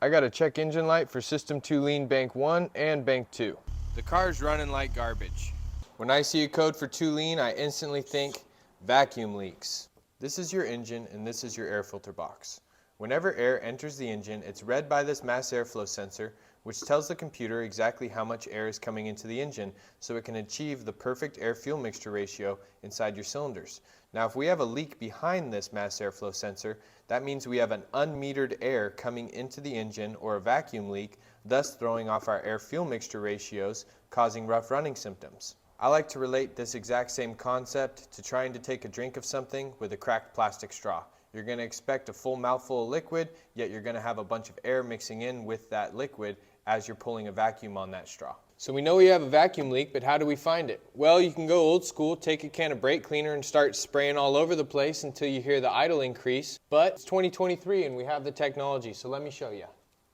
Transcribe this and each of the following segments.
I got a check engine light for System 2 Lean Bank 1 and Bank 2. The car's running like garbage. When I see a code for 2 Lean, I instantly think vacuum leaks. This is your engine and this is your air filter box. Whenever air enters the engine, it's read by this mass airflow sensor, which tells the computer exactly how much air is coming into the engine so it can achieve the perfect air-fuel mixture ratio inside your cylinders. Now, if we have a leak behind this mass airflow sensor, that means we have an unmetered air coming into the engine or a vacuum leak, thus throwing off our air-fuel mixture ratios, causing rough running symptoms. I like to relate this exact same concept to trying to take a drink of something with a cracked plastic straw. You're going to expect a full mouthful of liquid, yet you're going to have a bunch of air mixing in with that liquid as you're pulling a vacuum on that straw. So we know we have a vacuum leak, but how do we find it? Well, you can go old school, take a can of brake cleaner and start spraying all over the place until you hear the idle increase. But it's 2023 and we have the technology, so let me show you.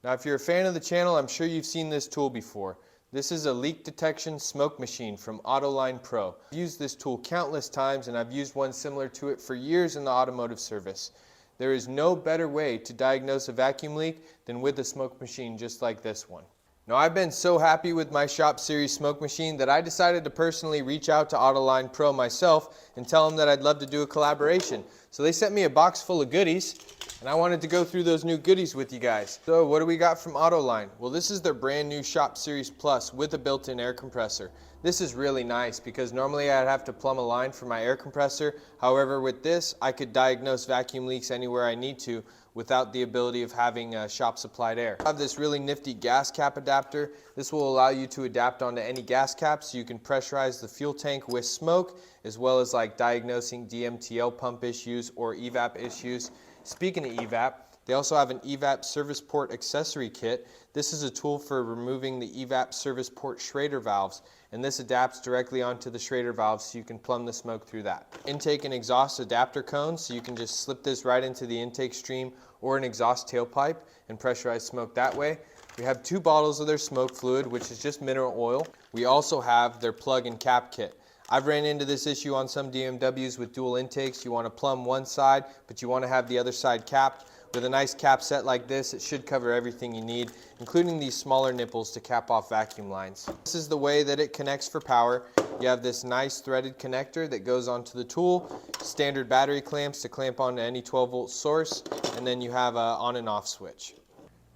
Now, if you're a fan of the channel, I'm sure you've seen this tool before. This is a leak detection smoke machine from AutoLine Pro. I've used this tool countless times and I've used one similar to it for years in the automotive service. There is no better way to diagnose a vacuum leak than with a smoke machine just like this one. Now, I've been so happy with my Shop Series smoke machine that I decided to personally reach out to AutoLine Pro myself and tell them that I'd love to do a collaboration. So they sent me a box full of goodies and I wanted to go through those new goodies with you guys. So what do we got from AutoLine? Well, this is their brand new Shop Series Plus with a built-in air compressor. This is really nice because normally I'd have to plumb a line for my air compressor. However, with this, I could diagnose vacuum leaks anywhere I need to without the ability of having shop supplied air. I have this really nifty gas cap adapter. This will allow you to adapt onto any gas cap so you can pressurize the fuel tank with smoke, as well as like diagnosing DMTL pump issues or evap issues. Speaking of evap, they also have an evap service port accessory kit. This is a tool for removing the evap service port Schrader valves, and this adapts directly onto the Schrader valves so you can plumb the smoke through that. Intake and exhaust adapter cones, so you can just slip this right into the intake stream or an exhaust tailpipe and pressurize smoke that way. We have 2 bottles of their smoke fluid, which is just mineral oil. We also have their plug and cap kit. I've ran into this issue on some DMWs with dual intakes. You want to plumb one side, but you want to have the other side capped. With a nice cap set like this, it should cover everything you need, including these smaller nipples to cap off vacuum lines. This is the way that it connects for power. You have this nice threaded connector that goes onto the tool, standard battery clamps to clamp onto any 12-volt source, and then you have an on and off switch.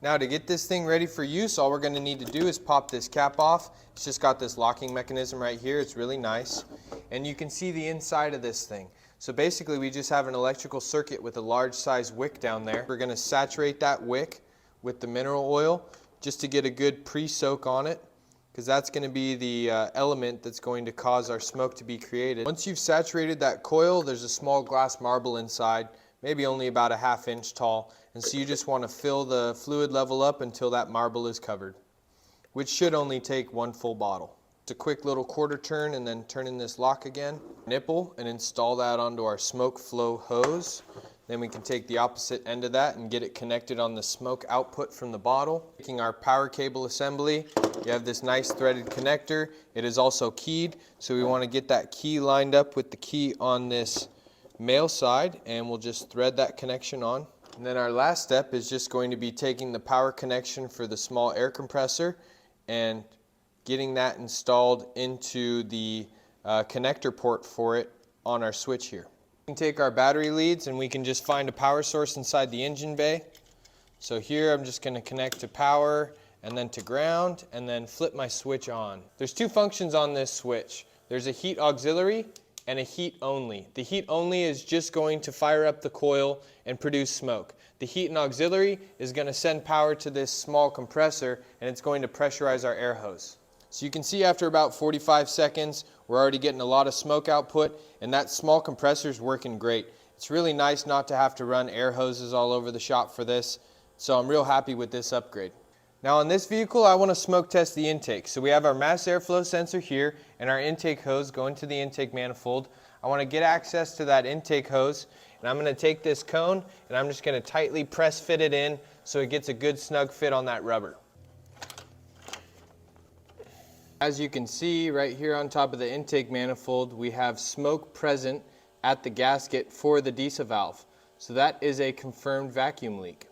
Now, to get this thing ready for use, all we're going to need to do is pop this cap off. It's just got this locking mechanism right here. It's really nice. And you can see the inside of this thing. So basically, we just have an electrical circuit with a large size wick down there. We're going to saturate that wick with the mineral oil just to get a good pre-soak on it, because that's going to be the element that's going to cause our smoke to be created. Once you've saturated that coil, there's a small glass marble inside, maybe only about a ½ inch tall, and so you just want to fill the fluid level up until that marble is covered, which should only take 1 full bottle. It's a quick little quarter turn and then turn in this lock again, nipple, and install that onto our smoke flow hose. Then we can take the opposite end of that and get it connected on the smoke output from the bottle. Taking our power cable assembly, you have this nice threaded connector. It is also keyed, so we want to get that key lined up with the key on this male side, and we'll just thread that connection on. And then our last step is just going to be taking the power connection for the small air compressor and getting that installed into the connector port for it on our switch here. We can take our battery leads and we can just find a power source inside the engine bay. So here I'm just going to connect to power and then to ground and then flip my switch on. There's 2 functions on this switch. There's a heat auxiliary and a heat only. The heat only is just going to fire up the coil and produce smoke. The heat and auxiliary is going to send power to this small compressor and it's going to pressurize our air hose. So you can see after about 45 seconds, we're already getting a lot of smoke output, and that small compressor is working great. It's really nice not to have to run air hoses all over the shop for this, so I'm real happy with this upgrade. Now on this vehicle, I want to smoke test the intake. So we have our mass airflow sensor here and our intake hose going to the intake manifold. I want to get access to that intake hose, and I'm going to take this cone and I'm just going to tightly press fit it in so it gets a good snug fit on that rubber. As you can see right here on top of the intake manifold, we have smoke present at the gasket for the DISA valve. So that is a confirmed vacuum leak.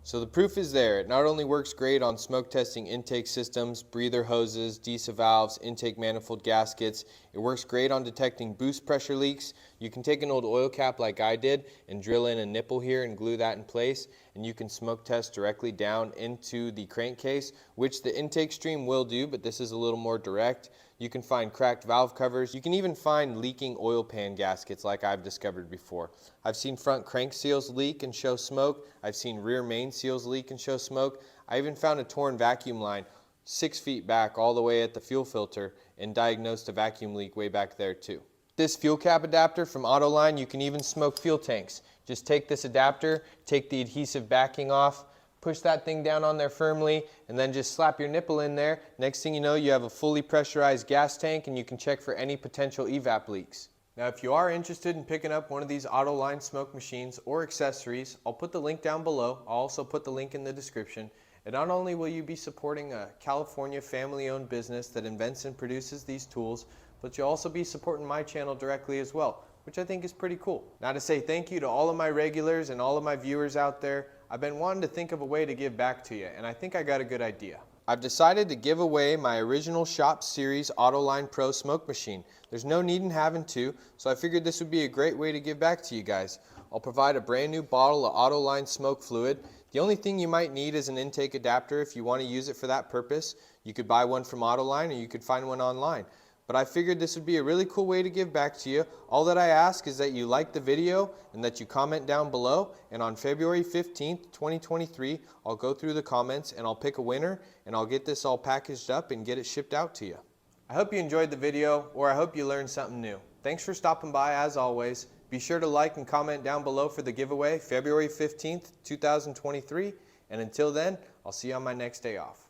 So the proof is there. It not only works great on smoke testing intake systems, breather hoses, DESA valves, intake manifold gaskets. It works great on detecting boost pressure leaks. You can take an old oil cap like I did and drill in a nipple here and glue that in place, and you can smoke test directly down into the crankcase, which the intake stream will do, but this is a little more direct. You can find cracked valve covers. You can even find leaking oil pan gaskets like I've discovered before. I've seen front crank seals leak and show smoke. I've seen rear main seals leak and show smoke. I even found a torn vacuum line 6 feet back all the way at the fuel filter and diagnosed a vacuum leak way back there too. This fuel cap adapter from AutoLine, you can even smoke fuel tanks. Just take this adapter, take the adhesive backing off, push that thing down on there firmly, and then just slap your nipple in there. Next thing you know, you have a fully pressurized gas tank and you can check for any potential evap leaks. Now if you are interested in picking up one of these AutoLine smoke machines or accessories, I'll put the link down below. I'll also put the link in the description. And not only will you be supporting a California family-owned business that invents and produces these tools, but you'll also be supporting my channel directly as well, which I think is pretty cool. Now to say thank you to all of my regulars and all of my viewers out there, I've been wanting to think of a way to give back to you, and I think I got a good idea. I've decided to give away my original Shop Series AutoLine Pro smoke machine. There's no need in having two, so I figured this would be a great way to give back to you guys. I'll provide a brand new bottle of AutoLine smoke fluid. The only thing you might need is an intake adapter if you want to use it for that purpose. You could buy one from AutoLine or you could find one online. But I figured this would be a really cool way to give back to you. All that I ask is that you like the video and that you comment down below. And on February 15th, 2023, I'll go through the comments and I'll pick a winner and I'll get this all packaged up and get it shipped out to you. I hope you enjoyed the video, or I hope you learned something new. Thanks for stopping by as always. Be sure to like and comment down below for the giveaway February 15th, 2023. And until then, I'll see you on my next day off.